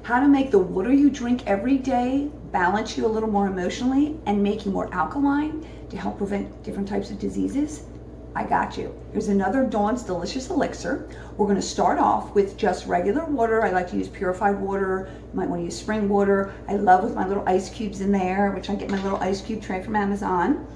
how to make the water you drink every day balance you a little more emotionally and make you more alkaline to help prevent different types of diseases. I got you. Here's another Dawn's Delicious Elixir. We're going to start off with just regular water. I like to use purified water. You might want to use spring water. I love with my little ice cubes in there, which I get my little ice cube tray from Amazon.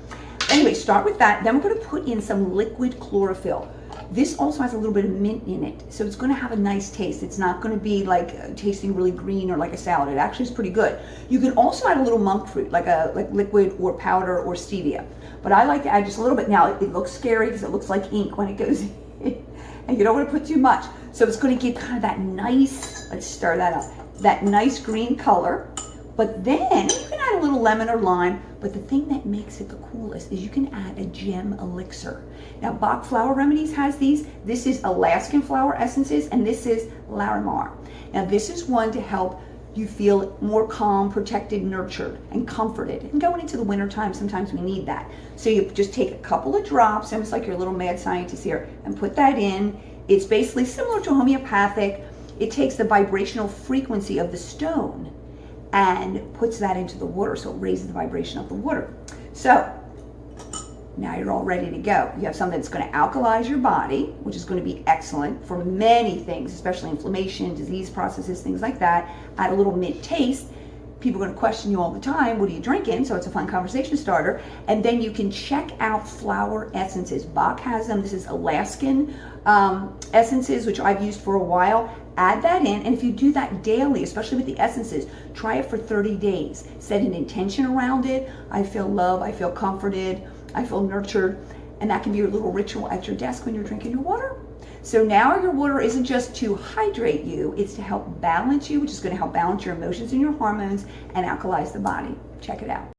Anyway, start with that. Then we're going to put in some liquid chlorophyll. This also has a little bit of mint in it, so it's going to have a nice taste. It's not going to be like tasting really green or like a salad. It actually is pretty good. You can also add a little monk fruit, like liquid or powder or stevia. But I like to add just a little bit. Now, it looks scary because it looks like ink when it goes in, and you don't want to put too much. So it's going to give kind of that nice, let's stir that up, that nice green color. But then you can add a little lemon or lime, but the thing that makes it the coolest is you can add a gem elixir. Now, Bach Flower Remedies has these. This is Alaskan flower essences, and this is Larimar. Now, this is one to help you feel more calm, protected, nurtured, and comforted. And going into the winter time, sometimes we need that. So you just take a couple of drops, almost like you're a little mad scientist here, and put that in. It's basically similar to homeopathic. It takes the vibrational frequency of the stone and puts that into the water, so it raises the vibration of the water. So now you're all ready to go. You have something that's going to alkalize your body, which is going to be excellent for many things, especially inflammation, disease processes, things like that. Add a little mint taste. People are going to question you all the time, what are you drinking? So it's a fun conversation starter. And then you can check out flower essences. Bach has them. This is Alaskan essences, which I've used for a while. Add that in, and if you do that daily, especially with the essences, try it for 30 days. Set an intention around it. I feel love, I feel comforted, I feel nurtured, and that can be your little ritual at your desk when you're drinking your water. So now your water isn't just to hydrate you, it's to help balance you, which is going to help balance your emotions and your hormones and alkalize the body. Check it out.